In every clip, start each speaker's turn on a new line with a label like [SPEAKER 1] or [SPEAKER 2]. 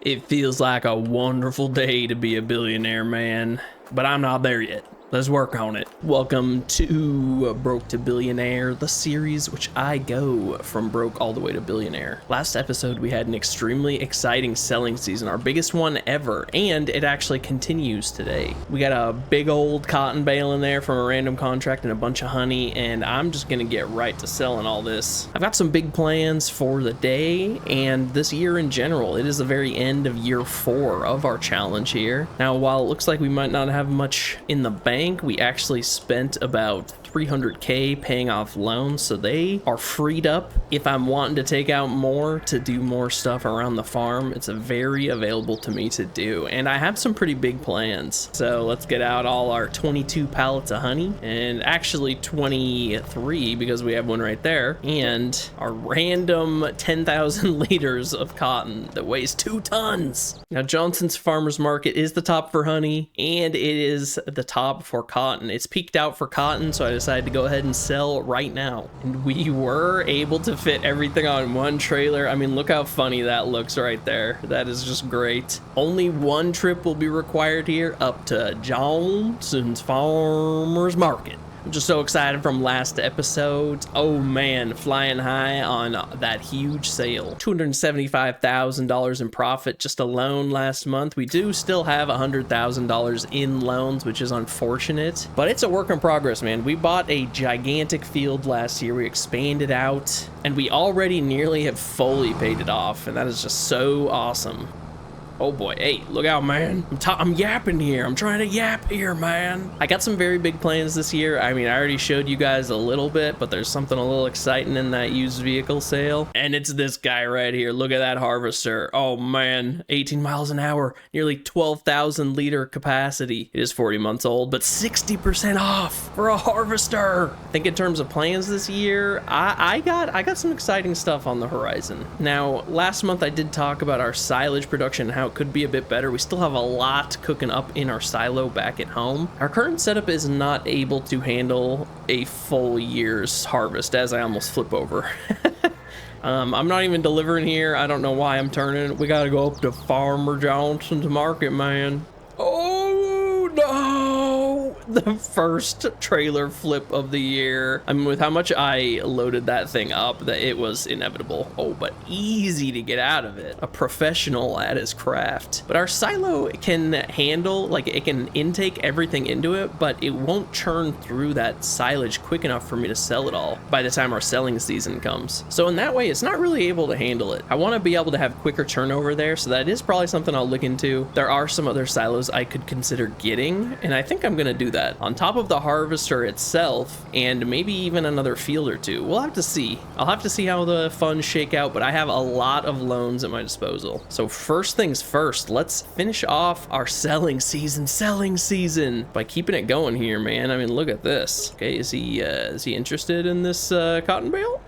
[SPEAKER 1] It feels like a wonderful day to be a billionaire, man, but I'm not there yet. Let's work on it. Welcome to Broke to Billionaire, the series which I go from broke all the way to billionaire. Last episode, we had an extremely exciting selling season, our biggest one ever, and it actually continues today. We got a big old cotton bale in there from a random contract and a bunch of honey, and I'm just gonna get right to selling all this. I've got some big plans for the day and this year in general. It is the very end of year 4 of our challenge here. Now, while it looks like we might not have much in the bank, we actually spent about 300K paying off loans, so they are freed up. If I'm wanting to take out more to do more stuff around the farm, it's very available to me to do, and I have some pretty big plans. So let's get out all our 22 pallets of honey, and actually 23 because we have one right there, and our random 10,000 liters of cotton that weighs 2 tons. Now, Johnson's Farmers Market is the top for honey, and it is the top for cotton. It's peaked out for cotton, so I decided to go ahead and sell right now. And we were able to fit everything on one trailer. I mean, look how funny that looks right there. That is just great. Only one trip will be required here up to Johnson's Farmers Market. I'm just so excited from last episode. Oh man, flying high on that huge sale. $275,000 in profit just alone last month. We do still have $100,000 in loans, which is unfortunate, but it's a work in progress, man. We bought a gigantic field last year. We expanded out, and we already nearly have fully paid it off, and that is just so awesome. Oh boy, hey, look out, man. I'm yapping here. I'm trying to yap here, man. I got some very big plans this year. I mean, I already showed you guys a little bit, but there's something a little exciting in that used vehicle sale. And it's this guy right here. Look at that harvester. Oh man, 18 miles an hour, nearly 12,000 liter capacity. It is 40 months old, but 60% off for a harvester. I think in terms of plans this year, I got some exciting stuff on the horizon. Now, last month I did talk about our silage production, how it could be a bit better. We still have a lot cooking up in our silo back at home. Our current setup is not able to handle a full year's harvest, as I almost flip over. I'm not even delivering here. I don't know why I'm turning. We gotta go up to Farmer Johnson's Market, man. Oh no! The first trailer flip of the year. I mean, with how much I loaded that thing up, that it was inevitable. Oh, but easy to get out of it. A professional at his craft. But our silo can handle, like, it can intake everything into it, but it won't churn through that silage quick enough for me to sell it all by the time our selling season comes. So in that way, it's not really able to handle it. I want to be able to have quicker turnover there, so that is probably something I'll look into. There are some other silos I could consider getting, and I think I'm gonna do that on top of the harvester itself, and maybe even another field or two. We'll have to see. I'll have to see how the funds shake out, but I have a lot of loans at my disposal. So first things first, let's finish off our selling season by keeping it going here, man. I mean, look at this. Okay, is he interested in this cotton bale?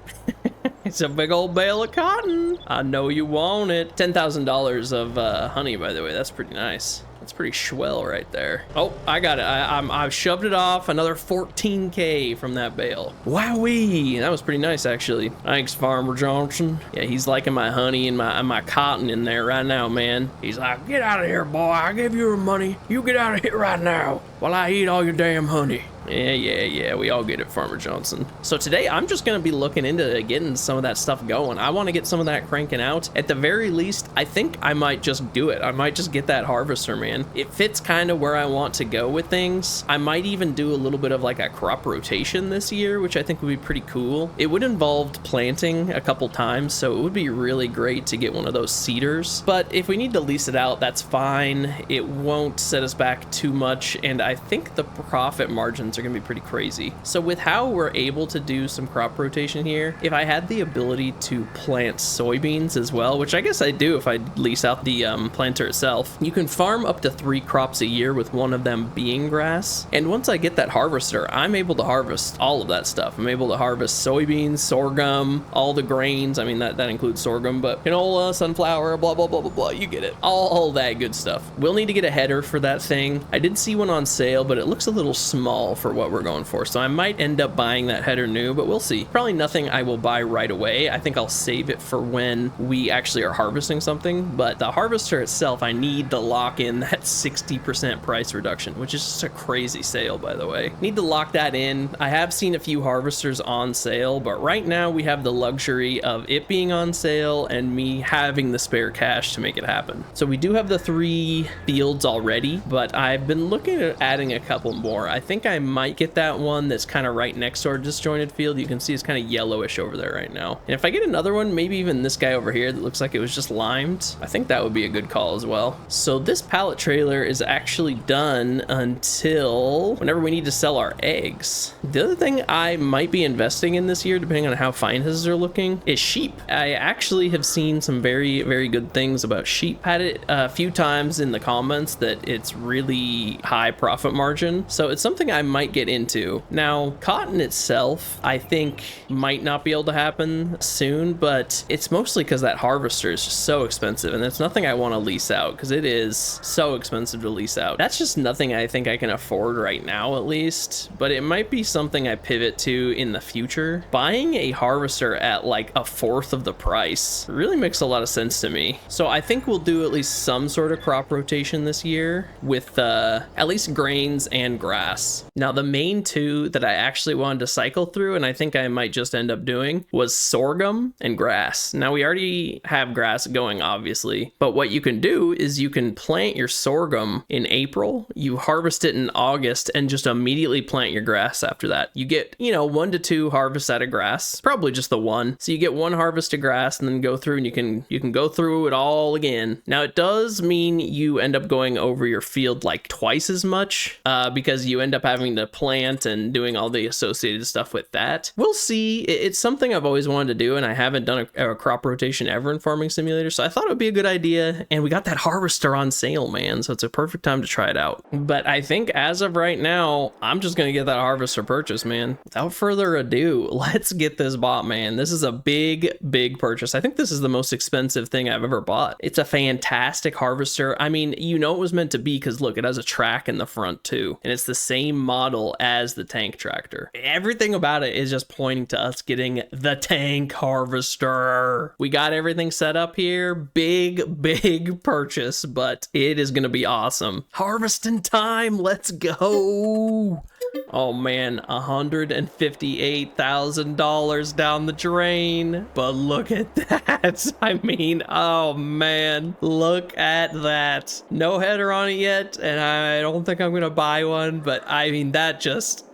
[SPEAKER 1] It's a big old bale of cotton. I know you want it. $10,000 of honey, by the way. That's pretty nice. That's pretty swell right there. Oh, I got it. I've shoved it off. Another 14K from that bale. Wowee. That was pretty nice, actually. Thanks, Farmer Johnson. Yeah, he's liking my honey and my cotton in there right now, man. He's like, get out of here, boy. I give you your money. You get out of here right now while I eat all your damn honey. Yeah, we all get it, Farmer Johnson. So today, I'm just gonna be looking into getting some of that stuff going. I wanna get some of that cranking out. At the very least, I think I might just do it. I might just get that harvester, man. It fits kind of where I want to go with things. I might even do a little bit of like a crop rotation this year, which I think would be pretty cool. It would involve planting a couple times, so it would be really great to get one of those seeders. But if we need to lease it out, that's fine. It won't set us back too much, and I think the profit margins are gonna be pretty crazy. So with how we're able to do some crop rotation here, if I had the ability to plant soybeans as well, which I guess I do if I lease out the planter itself, you can farm up to 3 crops a year, with one of them being grass. And once I get that harvester, I'm able to harvest all of that stuff. I'm able to harvest soybeans, sorghum, all the grains. I mean, that includes sorghum, but canola, sunflower, blah, blah, blah, blah, blah. You get it. All that good stuff. We'll need to get a header for that thing. I did see one on sale, but it looks a little small for what we're going for. So I might end up buying that header new, but we'll see. Probably nothing I will buy right away. I think I'll save it for when we actually are harvesting something. But the harvester itself, I need to lock in that 60% price reduction, which is just a crazy sale, by the way. Need to lock that in. I have seen a few harvesters on sale, but right now we have the luxury of it being on sale and me having the spare cash to make it happen. So we do have the 3 fields already, but I've been looking at adding a couple more. I think I might get that one that's kind of right next to our disjointed field. You can see it's kind of yellowish over there right now. And if I get another one, maybe even this guy over here that looks like it was just limed, I think that would be a good call as well. So this pallet trailer is actually done until whenever we need to sell our eggs. The other thing I might be investing in this year, depending on how finances are looking, is sheep. I actually have seen some very, very good things about sheep. Had it a few times in the comments that it's really high profit margin. So it's something I might get into. Now, cotton itself, I think might not be able to happen soon, but it's mostly because that harvester is just so expensive, and it's nothing I want to lease out because it is so expensive to lease out. That's just nothing I think I can afford right now, at least, but it might be something I pivot to in the future. Buying a harvester at like 1/4 of the price really makes a lot of sense to me. So I think we'll do at least some sort of crop rotation this year with at least grains and grass. Now, the main 2 that I actually wanted to cycle through, and I think I might just end up doing, was sorghum and grass. Now, we already have grass going, obviously, but what you can do is you can plant your sorghum in April, you harvest it in August, and just immediately plant your grass after that. You get, 1 to 2 harvests out of grass, probably just the 1. So you get 1 harvest of grass and then go through, and you can go through it all again. Now, it does mean you end up going over your field like twice as much because you end up having to plant and doing all the associated stuff with that. We'll see. It's something I've always wanted to do, and I haven't done a crop rotation ever in Farming Simulator, so I thought it would be a good idea. And we got that harvester on sale, man, so it's a perfect time to try it out. But I think as of right now, I'm just gonna get that harvester purchase, man. Without further ado, let's get this bought, man. This is a big purchase. I think this is the most expensive thing I've ever bought. It's a fantastic harvester. I mean, it was meant to be, because look, it has a track in the front too, and it's the same model as the tank tractor. Everything about it is just pointing to us getting the tank harvester. We got everything set up here. Big purchase, but it is gonna be awesome. Harvesting time, let's go. Oh man, $158,000 down the drain. But look at that. I mean, oh man, look at that. No header on it yet, and I don't think I'm gonna buy one, but I mean, that just...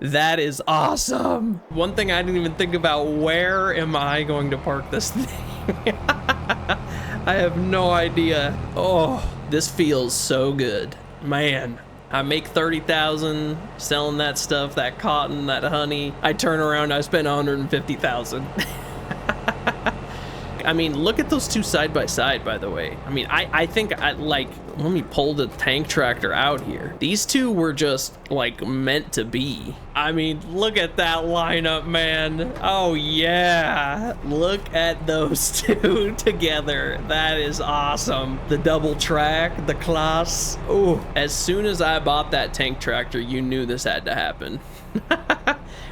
[SPEAKER 1] That is awesome. One thing I didn't even think about, where am I going to park this thing? I have no idea. Oh, this feels so good, man. I make 30,000 selling that stuff, that cotton, that honey. I turn around, I spend 150,000. I mean, look at those 2 side by side, by the way. I mean, I think let me pull the tank tractor out here. These 2 were just like meant to be. I mean, look at that lineup, man. Oh yeah, look at those 2 together. That is awesome. The double track, the class. Oh, as soon as I bought that tank tractor, you knew this had to happen.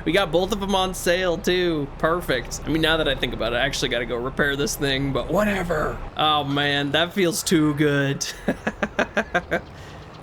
[SPEAKER 1] We got both of them on sale too. Perfect. I mean, now that I think about it, I actually got to go repair this thing, but whatever. Oh man, that feels too good.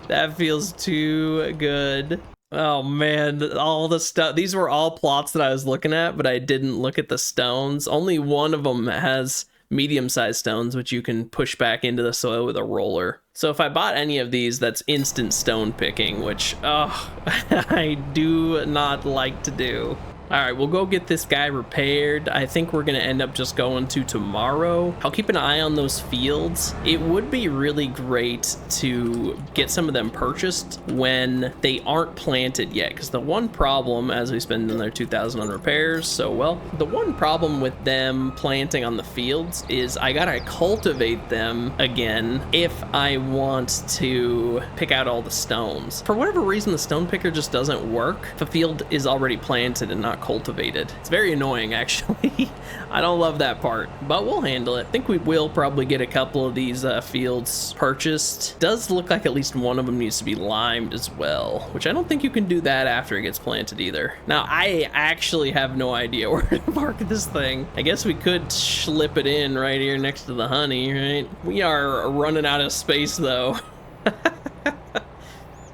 [SPEAKER 1] That feels too good. Oh man, all the stuff. These were all plots that I was looking at, but I didn't look at the stones. Only one of them has medium-sized stones, which you can push back into the soil with a roller. So if I bought any of these, that's instant stone picking, which, I do not like to do. All right, we'll go get this guy repaired. I think we're gonna end up just going to tomorrow. I'll keep an eye on those fields. It would be really great to get some of them purchased when they aren't planted yet, because the one problem, as we spend another 2,000 on repairs, so well, the one problem with them planting on the fields is I gotta cultivate them again if I want to pick out all the stones. For whatever reason, the stone picker just doesn't work if a field is already planted and not cultivated. It's very annoying, actually. I don't love that part, but we'll handle it. I think we will probably get a couple of these fields purchased. Does look like at least one of them needs to be limed as well, which I don't think you can do that after it gets planted either. Now, I actually have no idea where to park this thing. I guess we could slip it in right here next to the honey, right? We are running out of space though.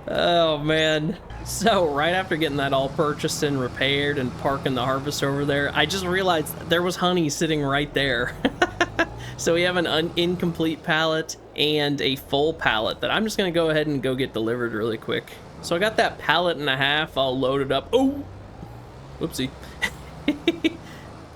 [SPEAKER 1] Oh man. So right after getting that all purchased and repaired and parking the harvester over there, I just realized there was honey sitting right there. So we have an incomplete pallet and a full pallet that I'm just gonna go ahead and go get delivered really quick. So I got that pallet and a half all loaded up. Oh, whoopsie.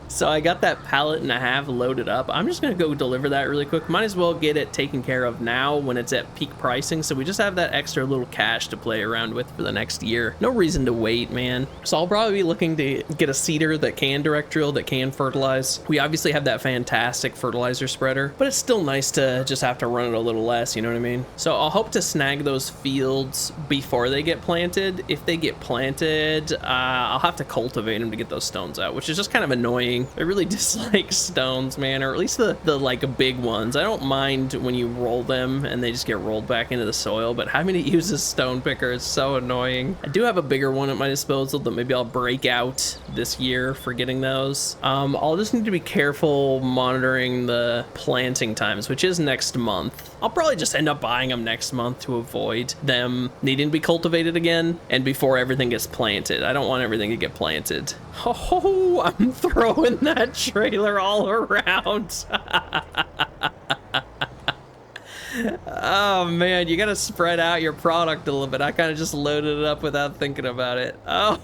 [SPEAKER 1] So I got that pallet and a half loaded up. I'm just gonna go deliver that really quick. Might as well get it taken care of now when it's at peak pricing, so we just have that extra little cash to play around with for the next year. No reason to wait, man. So I'll probably be looking to get a seeder that can direct drill, that can fertilize. We obviously have that fantastic fertilizer spreader, but it's still nice to just have to run it a little less, you know what I mean? So I'll hope to snag those fields before they get planted. If they get planted, I'll have to cultivate them to get those stones out, which is just kind of annoying. I really dislike stones, man, or at least the like big ones. I don't mind when you roll them and they just get rolled back into the soil, but having to use a stone picker is so annoying. I do have a bigger one at my disposal that maybe I'll break out this year for getting those. I'll just need to be careful monitoring the planting times, which is next month. I'll probably just end up buying them next month to avoid them needing to be cultivated again and before everything gets planted. I don't want everything to get planted. Oh, I'm throwing that trailer all around. Oh man, you gotta spread out your product a little bit. I kind of just loaded it up without thinking about it. Oh,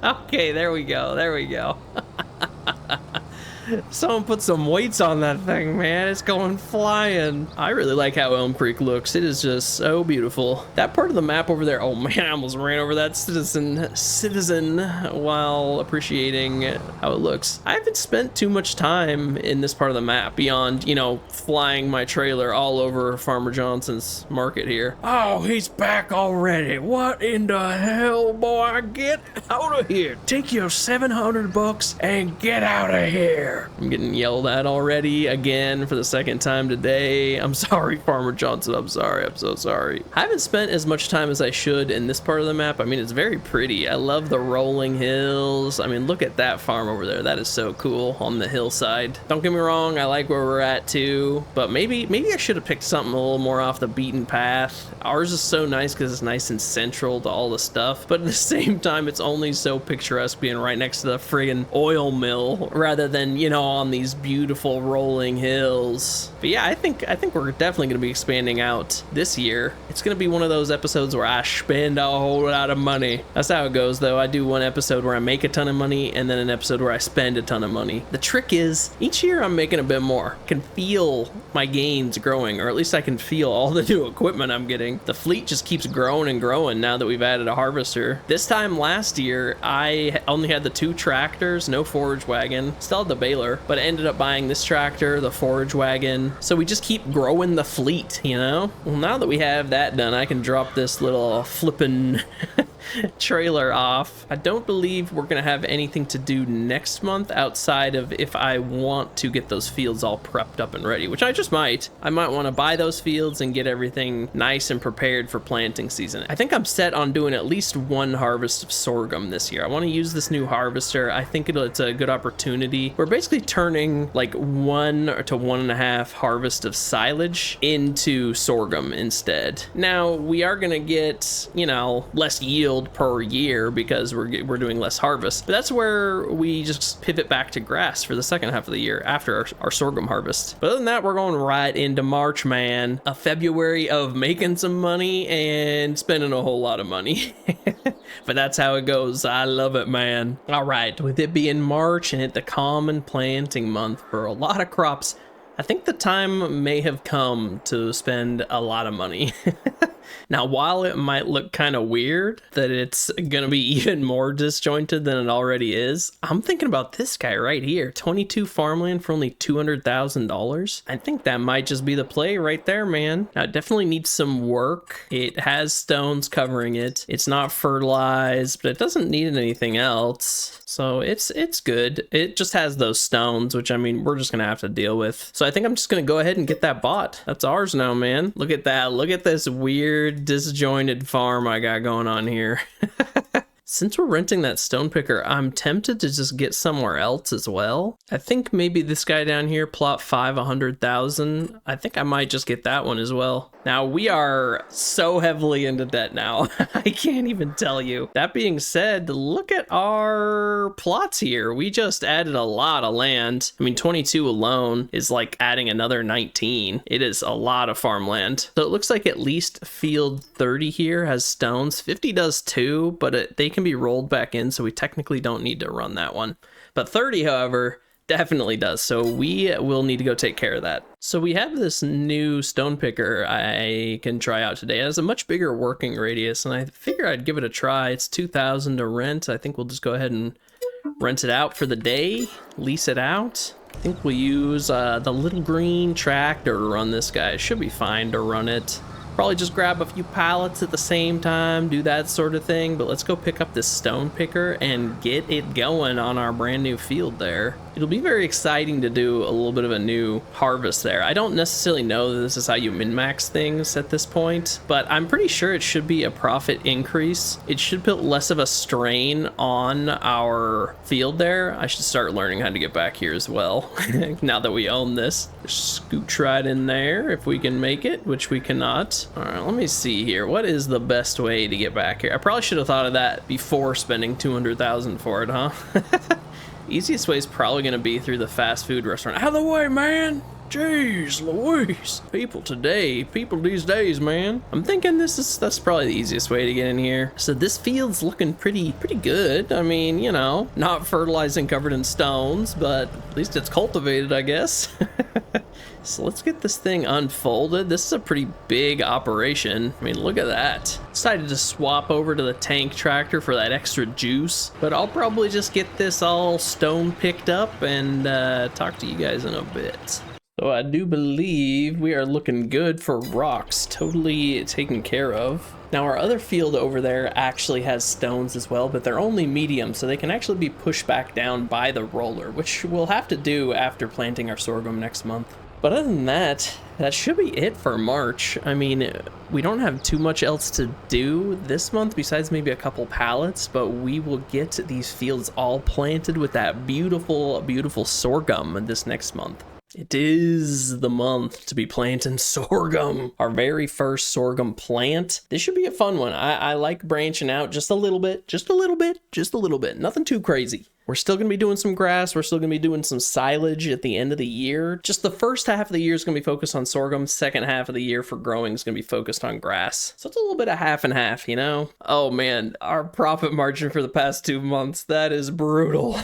[SPEAKER 1] okay, there we go, there we go. Someone put some weights on that thing, man. It's going flying. I really like how Elm Creek looks. It is just so beautiful. That part of the map over there, oh man, I almost ran over that citizen while appreciating how it looks. I haven't spent too much time in this part of the map beyond, you know, flying my trailer all over Farmer Johnson's market here. Oh, he's back already. What in the hell, boy? Get out of here. Take your 700 bucks and get out of here. I'm getting yelled at already again for the second time today. I'm sorry, Farmer Johnson. I'm sorry. I'm so sorry. I haven't spent as much time as I should in this part of the map. I mean, it's very pretty. I love the rolling hills. I mean, look at that farm over there. That is so cool on the hillside. Don't get me wrong. I like where we're at too, but maybe I should have picked something a little more off the beaten path. Ours is so nice because it's nice and central to all the stuff, but at the same time, it's only so picturesque being right next to the friggin' oil mill rather than, you know, on these beautiful rolling hills. But yeah, I think we're definitely going to be expanding out this year. It's going to be one of those episodes where I spend a whole lot of money. That's how it goes, though. I do one episode where I make a ton of money and then an episode where I spend a ton of money. The trick is each year I'm making a bit more. I can feel my gains growing, or at least I can feel all the new equipment I'm getting. The fleet just keeps growing and growing now that we've added a harvester. This time last year, I only had the 2 tractors, no forage wagon. Still had the baler, but I ended up buying this tractor, the forage wagon. So we just keep growing the fleet, you know? Well, now that we have that done, I can drop this little flippin' trailer off. I don't believe we're gonna have anything to do next month outside of if I want to get those fields all prepped up and ready, which I just might. I might want to buy those fields and get everything nice and prepared for planting season. I think I'm set on doing at least 1 harvest of sorghum this year. I want to use this new harvester. I think it's a good opportunity. We're basically turning like 1 to 1.5 harvest of silage into sorghum instead. Now we are gonna get, you know, less yield field per year because we're doing less harvest. But that's where we just pivot back to grass for the second half of the year after our sorghum harvest. But other than that, we're going right into March, man. A February of making some money and spending a whole lot of money. But that's how it goes. I love it, man. All right, with it being March and it the common planting month for a lot of crops, I think the time may have come to spend a lot of money. Now, while it might look kind of weird that it's going to be even more disjointed than it already is, I'm thinking about this guy right here. 22 farmland for only $200,000. I think that might just be the play right there, man. Now, it definitely needs some work. It has stones covering it. It's not fertilized, but it doesn't need anything else. So it's good. It just has those stones, which I mean, we're just going to have to deal with. So I think I'm just going to go ahead and get that bought. That's ours now, man. Look at that. Look at this weird disjointed farm I got going on here. Since we're renting that stone picker, I'm tempted to just get somewhere else as well. I think maybe this guy down here, plot 5, 100,000. I think I might just get that one as well. Now, we are so heavily into debt now. I can't even tell you. That being said, look at our plots here. We just added a lot of land. I mean, 22 alone is like adding another 19. It is a lot of farmland. So it looks like at least field 30 here has stones. 50 does too, but they can be rolled back in, so we technically don't need to run that one. But 30, however, definitely does, so we will need to go take care of that. So we have this new stone picker I can try out today. It has a much bigger working radius, and I figure I'd give it a try. It's 2,000 to rent. I think we'll just go ahead and rent it out for the day, lease it out. I think we'll use the little green tractor to run this guy. It should be fine to run it. Probably just grab a few pallets at the same time, do that sort of thing. But let's go pick up this stone picker and get it going on our brand new field there. It'll be very exciting to do a little bit of a new harvest there. I don't necessarily know that this is how you min-max things at this point, but I'm pretty sure it should be a profit increase. It should put less of a strain on our field there. I should start learning how to get back here as well, now that we own this. Just scooch right in there if we can make it, which we cannot. All right, let me see here. What is the best way to get back here? I probably should have thought of that before spending 200,000 for it, huh? Easiest way is probably going to be through the fast food restaurant. Out of the way, man! Jeez Louise. People these days, man. I'm thinking that's probably the easiest way to get in here. So this field's looking pretty good. I mean, you know, not fertilized and covered in stones, but at least it's cultivated, I guess. So let's get this thing unfolded. This is a pretty big operation. I mean, look at that. Decided to swap over to the tank tractor for that extra juice, but I'll probably just get this all stone picked up and talk to you guys in a bit. So I do believe we are looking good for rocks, totally taken care of. Now our other field over there actually has stones as well, but they're only medium, so they can actually be pushed back down by the roller, which we'll have to do after planting our sorghum next month. But other than that, that should be it for March. I mean, we don't have too much else to do this month besides maybe a couple pallets, but we will get these fields all planted with that beautiful, beautiful sorghum this next month. It is the month to be planting sorghum. Our very first sorghum plant. This should be a fun one. I like branching out just a little bit. Nothing too crazy. We're still going to be doing some grass. We're still going to be doing some silage at the end of the year. Just the first half of the year is going to be focused on sorghum. Second half of the year for growing is going to be focused on grass. So it's a little bit of half and half, you know? Oh man, our profit margin for the past 2 months, that is brutal.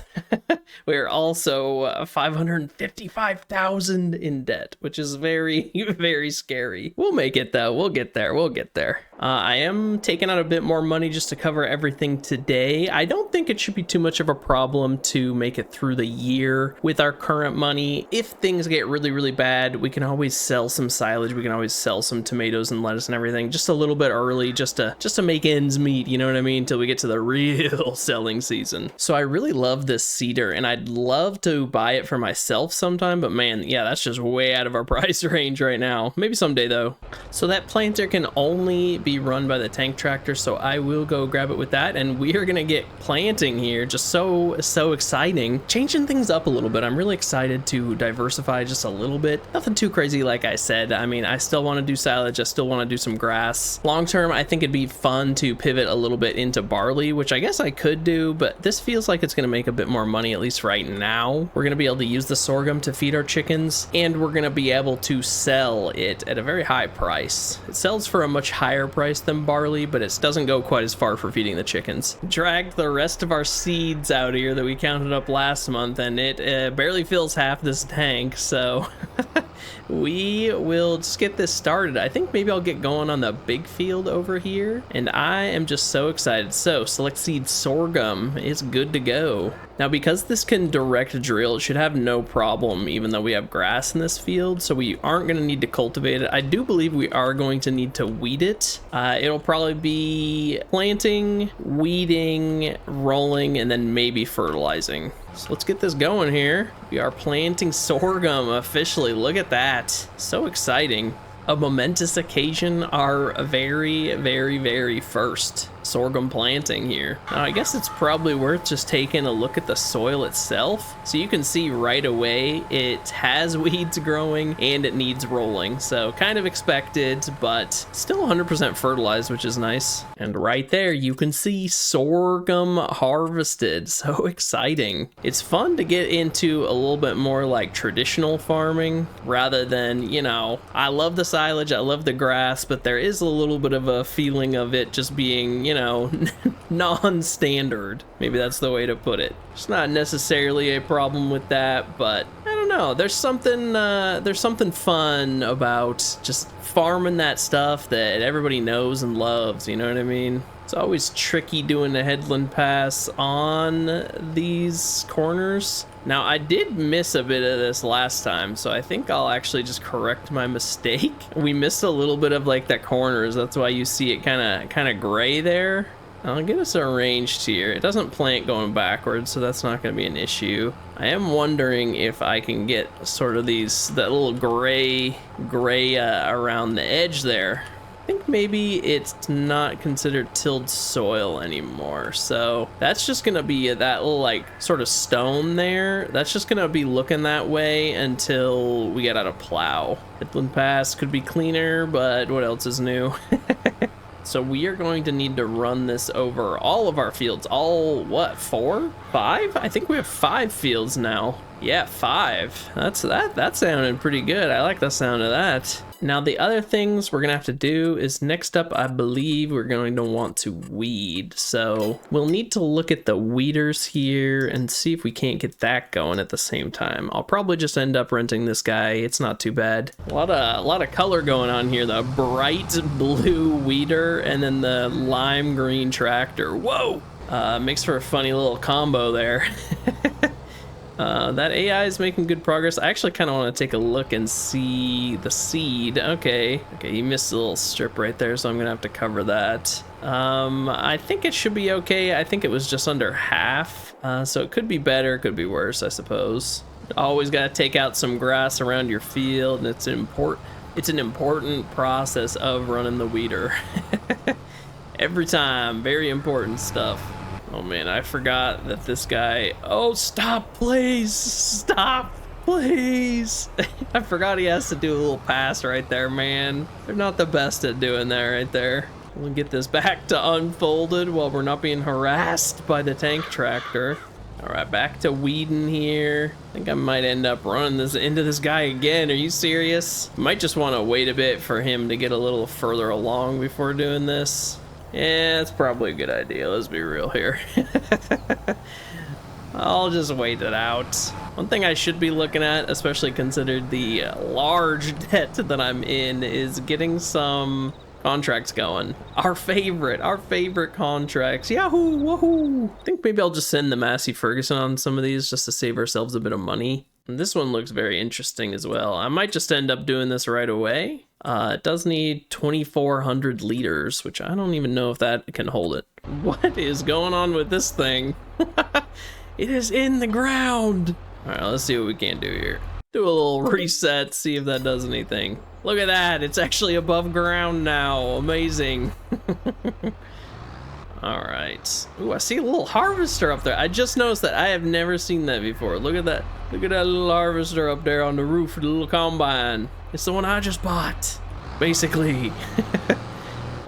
[SPEAKER 1] We're also 555,000 in debt, which is very, very scary. We'll make it though. We'll get there. I am taking out a bit more money just to cover everything today. I don't think it should be too much of a problem to make it through the year with our current money. If things get really, really bad, we can always sell some silage. We can always sell some tomatoes and lettuce and everything just a little bit early, just to make ends meet, you know what I mean, until we get to the real selling season. So I really love this cedar and I'd love to buy it for myself sometime, but man, yeah, that's just way out of our price range right now. Maybe someday though. So that planter can only be run by the tank tractor, so I will go grab it with that, and we are gonna get planting here. Just so exciting. Changing things up a little bit. I'm really excited to diversify just a little bit. Nothing too crazy, like I said. I mean, I still want to do silage, I still want to do some grass. Long term, I think it'd be fun to pivot a little bit into barley, which I guess I could do, but this feels like it's going to make a bit more money, at least right now. We're going to be able to use the sorghum to feed our chickens, and we're going to be able to sell it at a very high price. It sells for a much higher price than barley, but it doesn't go quite as far for feeding the chickens. Dragged the rest of our seeds out here that we counted up last month, and it barely fills half this tank, so we will just get this started. I think maybe I'll get going on the big field over here, and I am just so excited. So select seed sorghum is good to go. Now, because this can direct drill, it should have no problem, even though we have grass in this field, so we aren't going to need to cultivate it. I do believe we are going to need to weed it. It'll probably be planting, weeding, rolling, and then maybe fertilizing. So let's get this going here. We are planting sorghum officially. Look at that. So exciting. A momentous occasion, our very first sorghum planting here. Now, I guess it's probably worth just taking a look at the soil itself. So you can see right away it has weeds growing and it needs rolling. So kind of expected, but still 100% fertilized, which is nice. And right there you can see sorghum harvested. So exciting. It's fun to get into a little bit more like traditional farming rather than, you know, I love the silage, I love the grass, but there is a little bit of a feeling of it just being, you know, non-standard. Maybe that's the way to put it. It's not necessarily a problem with that, but I don't know. There's something fun about just farming that stuff that everybody knows and loves, you know what I mean? It's always tricky doing the headland pass on these corners. Now, I did miss a bit of this last time, so I think I'll actually just correct my mistake. We missed a little bit of like the corners. That's why you see it kind of gray there. I'll get us arranged here. It doesn't plant going backwards, so that's not going to be an issue. I am wondering if I can get sort of that little gray around the edge there. I think maybe it's not considered tilled soil anymore, so that's just gonna be that little like sort of stone there. That's just gonna be looking that way until we get out of plow. Headland Pass could be cleaner, but what else is new? So we are going to need to run this over all of our fields. All, what, 4? 5? I think we have 5 fields now. Yeah, 5. That sounded pretty good. I like the sound of that. Now, the other things we're gonna have to do is next up, I believe we're going to want to weed. So we'll need to look at the weeders here and see if we can't get that going at the same time. I'll probably just end up renting this guy. It's not too bad. A lot of color going on here. The bright blue weeder and then the lime green tractor. Whoa! Makes for a funny little combo there. That AI is making good progress. I actually kind of want to take a look and see the seed. Okay, you missed a little strip right there, so I'm gonna have to cover that. I think it should be okay. I think it was just under half, so it could be better, could be worse, I suppose. Always got to take out some grass around your field, and it's an important process of running the weeder. Every time, very important stuff. Oh man, I forgot that this guy... Oh, stop, please! Stop, please! I forgot he has to do a little pass right there, man. They're not the best at doing that right there. We'll get this back to unfolded while we're not being harassed by the tank tractor. All right, back to weeding here. I think I might end up running this into this guy again. Are you serious? Might just want to wait a bit for him to get a little further along before doing this. Yeah, it's probably a good idea. Let's be real here. I'll just wait it out. One thing I should be looking at, especially considered the large debt that I'm in, is getting some contracts going. Our favorite contracts. Yahoo! Woohoo! I think maybe I'll just send the Massey Ferguson on some of these just to save ourselves a bit of money. And this one looks very interesting as well. I might just end up doing this right away. It does need 2,400 liters, which I don't even know if that can hold it. What is going on with this thing? It is in the ground. All right, let's see what we can do here. Do a little reset, see if that does anything. Look at that, it's actually above ground now. Amazing. All right. Ooh, I see a little harvester up there. I just noticed that. I have never seen that before. Look at that. Look at that little harvester up there on the roof of the little combine. It's the one I just bought, basically.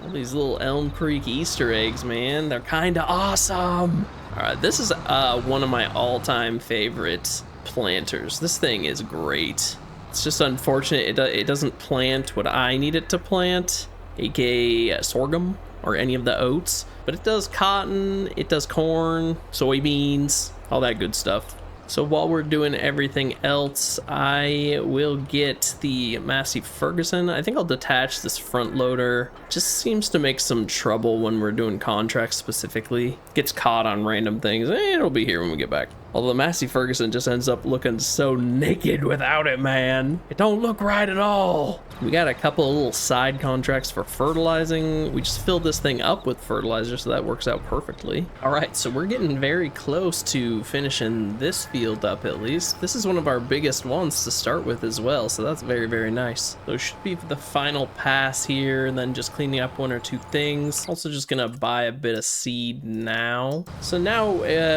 [SPEAKER 1] All these little Elm Creek Easter eggs, man. They're kind of awesome. All right, this is one of my all-time favorite planters. This thing is great. It's just unfortunate it doesn't plant what I need it to plant, aka sorghum or any of the oats, but it does cotton, it does corn, soybeans, all that good stuff. So while we're doing everything else, I will get the Massey Ferguson. I think I'll detach this front loader. Just seems to make some trouble when we're doing contracts specifically. Gets caught on random things. It'll be here when we get back. Although the Massey Ferguson just ends up looking so naked without it, man. It don't look right at all. We got a couple of little side contracts for fertilizing. We just filled this thing up with fertilizer, so that works out perfectly. All right, so we're getting very close to finishing this field up at least. This is one of our biggest ones to start with as well, so that's very, very nice. So it should be the final pass here, and then just cleaning up one or two things. Also just gonna buy a bit of seed now. So now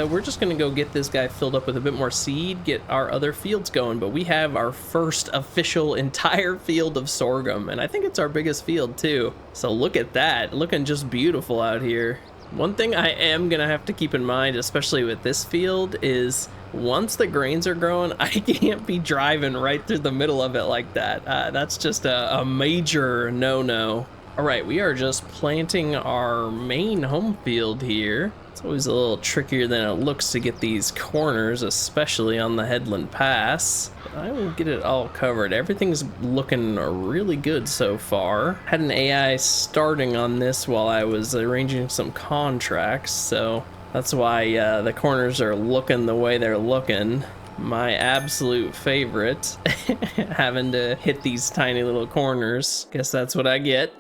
[SPEAKER 1] we're just gonna go get this guy filled up with a bit more seed, get our other fields going, but we have our first official entire field of sorghum, and I think it's our biggest field too. So look at that, looking just beautiful out here. One thing I am gonna have to keep in mind, especially with this field, is once the grains are growing, I can't be driving right through the middle of it like that. That's just a major no-no. All right, we are just planting our main home field here. It's always a little trickier than it looks to get these corners, especially on the Headland Pass. But I will get it all covered. Everything's looking really good so far. Had an AI starting on this while I was arranging some contracts, so that's why the corners are looking the way they're looking. My absolute favorite, having to hit these tiny little corners. Guess that's what I get.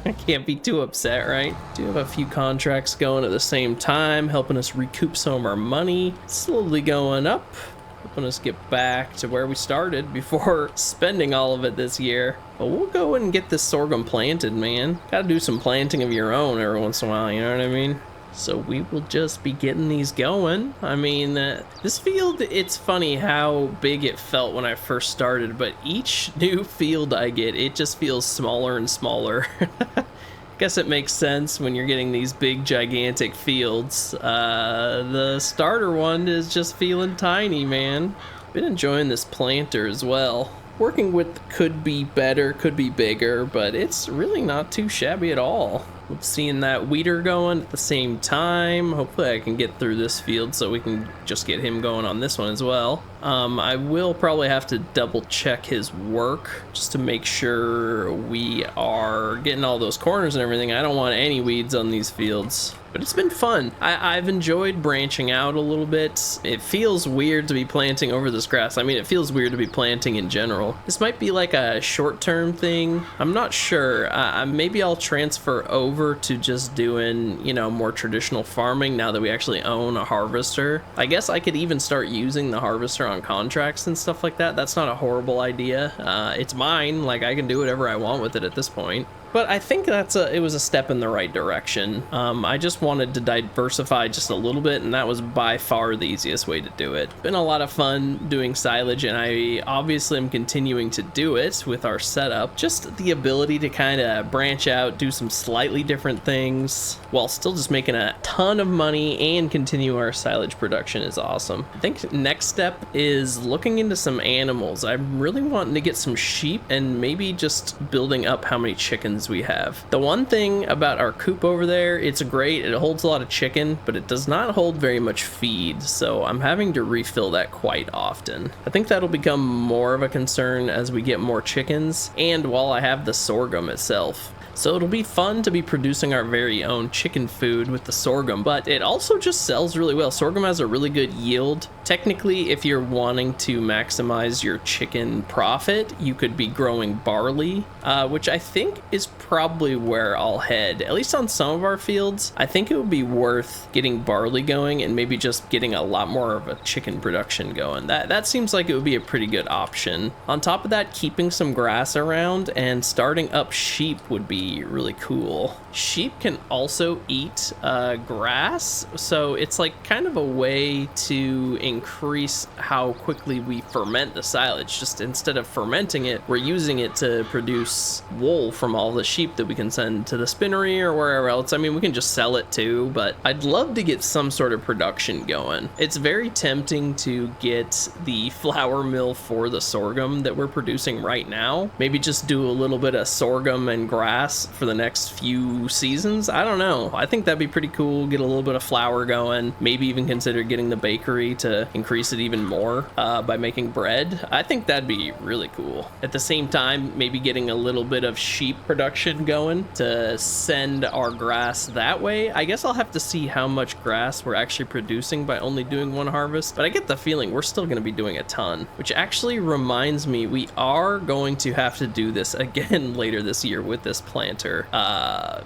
[SPEAKER 1] I can't be too upset, right? Do have a few contracts going at the same time, helping us recoup some of our money. Slowly going up, helping us get back to where we started before spending all of it this year. But we'll go and get this sorghum planted, man. Gotta do some planting of your own every once in a while, you know what I mean? So we will just be getting these going. I mean, this field, it's funny how big it felt when I first started, but each new field I get, it just feels smaller and smaller. Guess it makes sense when you're getting these big, gigantic fields. The starter one is just feeling tiny, man. Been enjoying this planter as well. Working with could be better, could be bigger, but it's really not too shabby at all. Seeing that weeder going at the same time. Hopefully I can get through this field so we can just get him going on this one as well. I will probably have to double check his work just to make sure we are getting all those corners and everything. I don't want any weeds on these fields. But it's been fun. I've enjoyed branching out a little bit. It feels weird to be planting over this grass. I mean, it feels weird to be planting in general. This might be like a short-term thing. I'm not sure. Maybe I'll transfer over to just doing, you know, more traditional farming now that we actually own a harvester. I guess I could even start using the harvester on contracts and stuff like that. That's not a horrible idea. It's mine. Like, I can do whatever I want with it at this point. But I think it was a step in the right direction. I just wanted to diversify just a little bit, and that was by far the easiest way to do it. Been a lot of fun doing silage, and I obviously am continuing to do it with our setup. Just the ability to kind of branch out, do some slightly different things, while still just making a ton of money and continue our silage production is awesome. I think next step is looking into some animals. I'm really wanting to get some sheep and maybe just building up how many chickens we have. The one thing about our coop over there, it's great, it holds a lot of chicken, but it does not hold very much feed, so I'm having to refill that quite often. I think that'll become more of a concern as we get more chickens, and while I have the sorghum itself. So it'll be fun to be producing our very own chicken food with the sorghum, but it also just sells really well. Sorghum has a really good yield, Technically, if you're wanting to maximize your chicken profit, you could be growing barley, which I think is probably where I'll head, at least on some of our fields. I think it would be worth getting barley going and maybe just getting a lot more of a chicken production going. That seems like it would be a pretty good option. On top of that, keeping some grass around and starting up sheep would be really cool. Sheep can also eat grass, so it's like kind of a way to increase how quickly we ferment the silage. Just instead of fermenting it, we're using it to produce wool from all the sheep that we can send to the spinnery or wherever else. I mean, we can just sell it too, but I'd love to get some sort of production going. It's very tempting to get the flour mill for the sorghum that we're producing right now. Maybe just do a little bit of sorghum and grass for the next few seasons. I don't know. I think that'd be pretty cool. Get a little bit of flour going. Maybe even consider getting the bakery to increase it even more by making bread. I think that'd be really cool. At the same time, maybe getting a little bit of sheep production going to send our grass that way. I guess I'll have to see how much grass we're actually producing by only doing one harvest, but I get the feeling we're still going to be doing a ton, which actually reminds me we are going to have to do this again later this year with this planter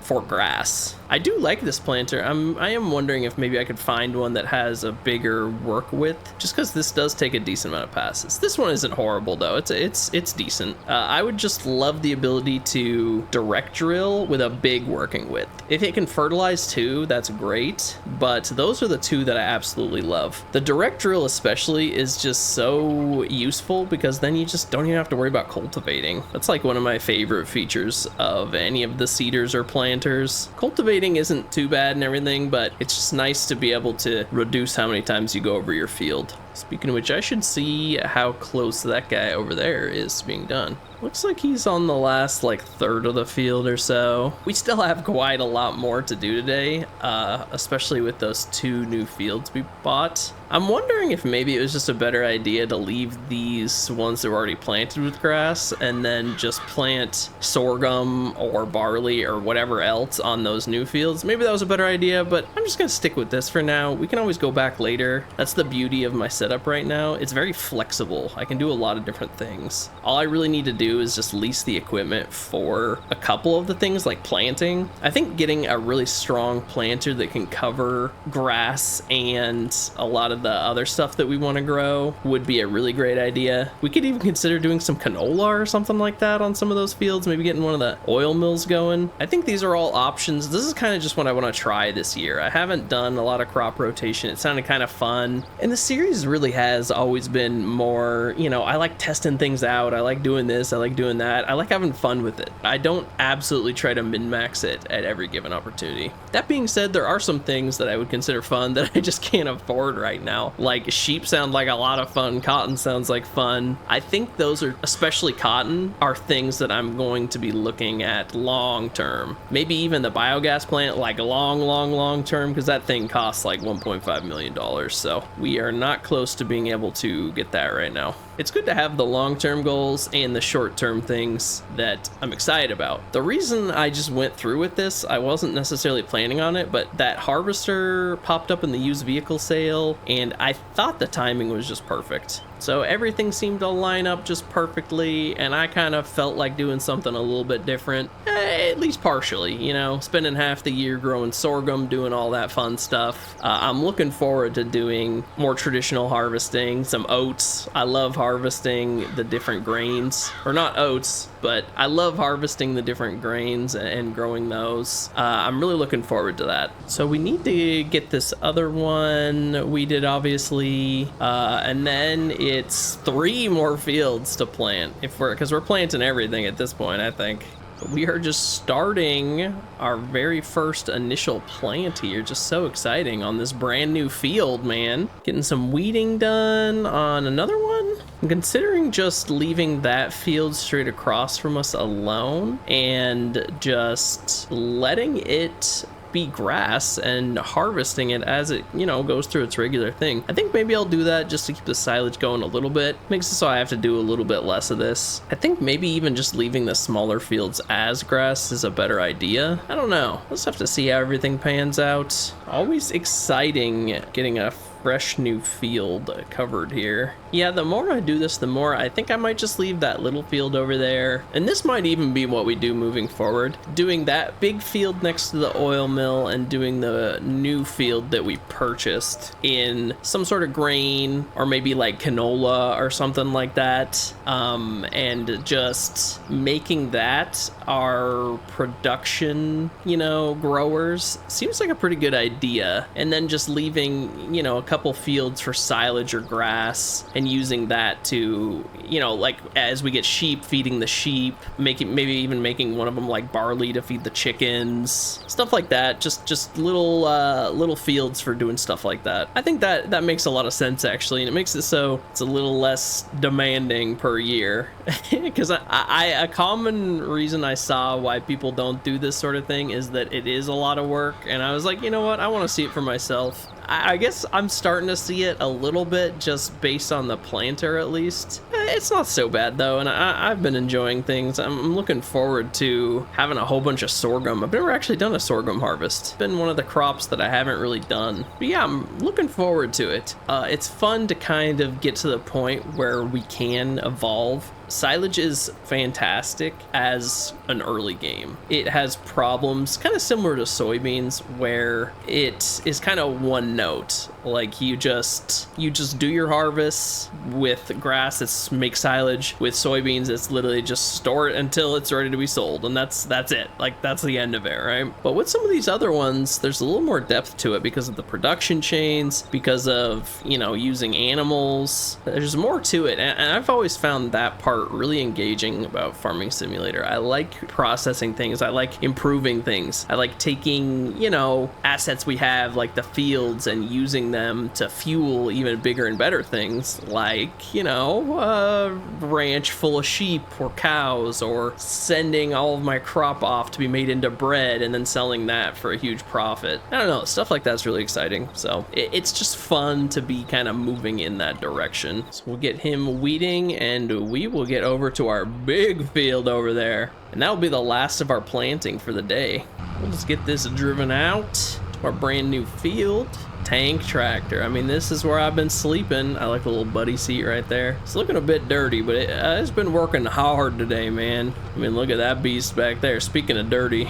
[SPEAKER 1] for grass. I do like this planter. I am wondering if maybe I could find one that has a bigger work width, just because this does take a decent amount of passes. This one isn't horrible though. It's decent. I would just love the ability to direct drill with a big working width. If it can fertilize too, that's great, but those are the two that I absolutely love. The direct drill especially is just so useful because then you just don't even have to worry about cultivating. That's like one of my favorite features of any of the seeders or planters. Cultivating isn't too bad and everything, but it's just nice to be able to reduce how many times you go over your field. Speaking of which, I should see how close that guy over there is to being done. Looks like he's on the last like third of the field or so. We still have quite a lot more to do today, especially with those 2 new fields we bought. I'm wondering if maybe it was just a better idea to leave these ones that were already planted with grass and then just plant sorghum or barley or whatever else on those new fields. Maybe that was a better idea, but I'm just gonna stick with this for now. We can always go back later. That's the beauty of my setup right now. It's very flexible. I can do a lot of different things. All I really need to do is just lease the equipment for a couple of the things like planting. I think getting a really strong planter that can cover grass and a lot of the other stuff that we want to grow would be a really great idea. We could even consider doing some canola or something like that on some of those fields, maybe getting one of the oil mills going. I think these are all options. This is kind of just what I want to try this year. I haven't done a lot of crop rotation. It sounded kind of fun, and the series really has always been more, you know, I like testing things out. I like doing this, I like doing that. I like having fun with it. I don't absolutely try to min-max it at every given opportunity. That being said, there are some things that I would consider fun that I just can't afford right now. Like sheep sound like a lot of fun, cotton sounds like fun. I think those are, especially cotton, are things that I'm going to be looking at long term. Maybe even the biogas plant, like long term, because that thing costs like $1.5 million. So we are not close to being able to get that right now. It's good to have the long-term goals and the short-term things that I'm excited about. The reason I just went through with this, I wasn't necessarily planning on it, but that harvester popped up in the used vehicle sale, and I thought the timing was just perfect. So everything seemed to line up just perfectly, and I kind of felt like doing something a little bit different, at least partially, you know, spending half the year growing sorghum, doing all that fun stuff. I'm looking forward to doing more traditional harvesting, some oats. I love harvesting the different grains, or not oats, but I love harvesting the different grains and growing those. I'm really looking forward to that. So we need to get this other one we did, obviously, and then it's 3 more fields to plant because we're planting everything at this point, I think. But we are just starting our very first initial plant here. Just so exciting on this brand new field, man. Getting some weeding done on another one. I'm considering just leaving that field straight across from us alone and just letting it be grass and harvesting it as it, you know, goes through its regular thing. I think maybe I'll do that just to keep the silage going a little bit. Makes it so I have to do a little bit less of this. I think maybe even just leaving the smaller fields as grass is a better idea. I don't know. Let's have to see how everything pans out. Always exciting getting a fresh new field covered here. Yeah, the more I do this, the more I think I might just leave that little field over there. And this might even be what we do moving forward. Doing that big field next to the oil mill and doing the new field that we purchased in some sort of grain or maybe like canola or something like that. And just making that our production, you know, growers seems like a pretty good idea. And then just leaving, you know, a couple fields for silage or grass and using that to, you know, like as we get sheep, feeding the sheep, maybe even making one of them like barley to feed the chickens, stuff like that. Just little fields for doing stuff like that. I think that makes a lot of sense actually, and it makes it so it's a little less demanding per year. Because a common reason I saw why people don't do this sort of thing is that it is a lot of work, and I was like, you know what, I want to see it for myself. I guess I'm starting to see it a little bit just based on the planter at least. It's not so bad though, and I've been enjoying things. I'm looking forward to having a whole bunch of sorghum. I've never actually done a sorghum harvest. It's been one of the crops that I haven't really done. But yeah, I'm looking forward to it. It's fun to kind of get to the point where we can evolve. Silage is fantastic as an early game. It has problems kind of similar to soybeans where it is kind of one note. Like you just do your harvests. With grass, it's make silage. With soybeans, it's literally just store it until it's ready to be sold, and that's it. Like that's the end of it, right? But with some of these other ones, there's a little more depth to it because of the production chains, because of, you know, using animals. There's more to it, and I've always found that part really engaging about Farming Simulator. I like processing things. I like improving things. I like taking, you know, assets we have like the fields and using them to fuel even bigger and better things, like, you know, a ranch full of sheep or cows, or sending all of my crop off to be made into bread and then selling that for a huge profit. I don't know, stuff like that's really exciting. So it's just fun to be kind of moving in that direction. So we'll get him weeding and we will get over to our big field over there, and that'll be the last of our planting for the day. We'll just get this driven out to our brand new field. Tank tractor. I mean, this is where I've been sleeping. I like the little buddy seat right there. It's looking a bit dirty, but it's been working hard today, man. I mean, look at that beast back there. Speaking of dirty,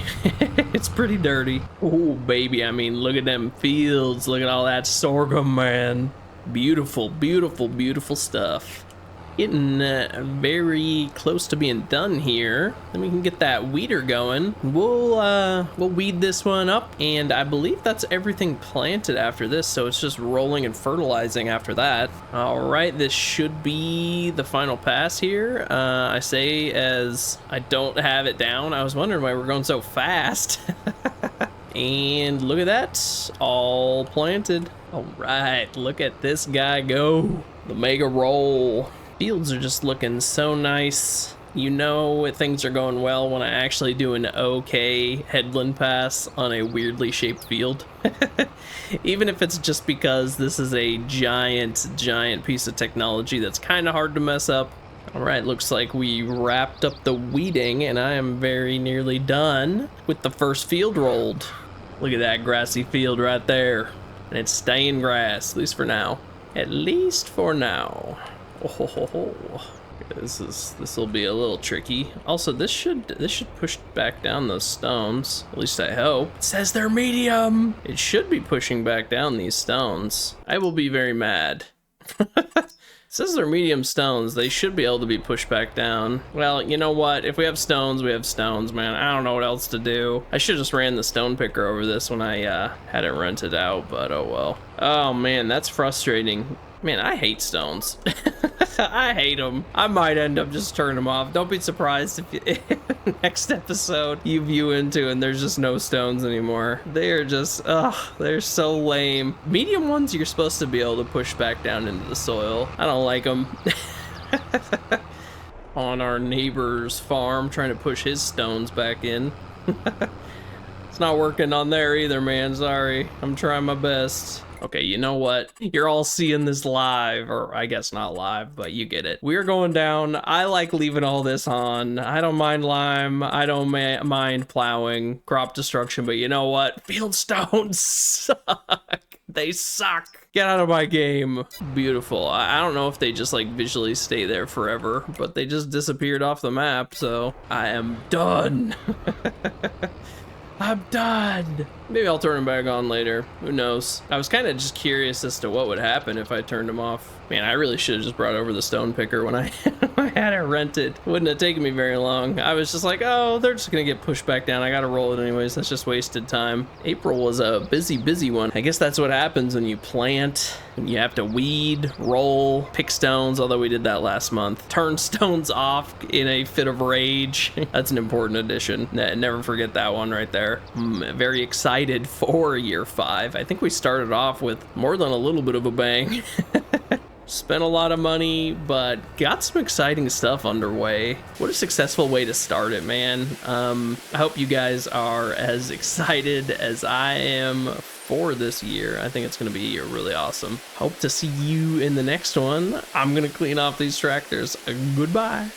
[SPEAKER 1] it's pretty dirty. Oh, baby. I mean, look at them fields. Look at all that sorghum, man. Beautiful, beautiful, beautiful stuff. Getting very close to being done here. Then we can get that weeder going. We'll weed this one up, and I believe that's everything planted after this, so it's just rolling and fertilizing after that. All right, this should be the final pass here. I say as I don't have it down. I was wondering why we're going so fast. And look at that, all planted. All right, look at this guy go. The mega roll. Fields are just looking so nice. You know things are going well when I actually do an okay headland pass on a weirdly shaped field. Even if it's just because this is a giant piece of technology that's kind of hard to mess up. All right, looks like we wrapped up the weeding, and I am very nearly done with the first field rolled. Look at that grassy field right there. And it's staying grass, at least for now. At least for now. Oh, this will be a little tricky. Also, this should push back down those stones. At least I hope. It says they're medium. It should be pushing back down these stones. I will be very mad. It says they're medium stones. They should be able to be pushed back down. Well, you know what? If we have stones, we have stones, man. I don't know what else to do. I should just ran the stone picker over this when I had it rented out, but oh well. Oh man, that's frustrating. Man, I hate stones. I hate them. I might end up just turning them off. Don't be surprised if next episode you view into and there's just no stones anymore. They are just, they're so lame. Medium ones you're supposed to be able to push back down into the soil. I don't like them. On our neighbor's farm, trying to push his stones back in. It's not working on there either, man. Sorry. I'm trying my best. Okay, you know what? You're all seeing this live, or I guess not live, but you get it. We're going down. I like leaving all this on. I don't mind lime. I don't mind plowing, crop destruction, but you know what? Fieldstones suck. They suck. Get out of my game. Beautiful. I don't know if they just like visually stay there forever, but they just disappeared off the map, so I am done. I'm done. Maybe I'll turn them back on later. Who knows? I was kind of just curious as to what would happen if I turned them off. Man, I really should have just brought over the stone picker when I, I had it rented. Wouldn't have taken me very long. I was just like, oh, they're just gonna get pushed back down. I gotta roll it anyways. That's just wasted time. April was a busy one. I guess that's what happens when you plant, when you have to weed, roll, pick stones, although we did that last month. Turn stones off in a fit of rage. That's an important addition. Never forget that one right there. I'm very excited for year 5. I think we started off with more than a little bit of a bang. Spent a lot of money, but got some exciting stuff underway. What a successful way to start it, man. I hope you guys are as excited as I am for this year. I think it's going to be really awesome. Hope to see you in the next one. I'm going to clean off these tractors. Goodbye.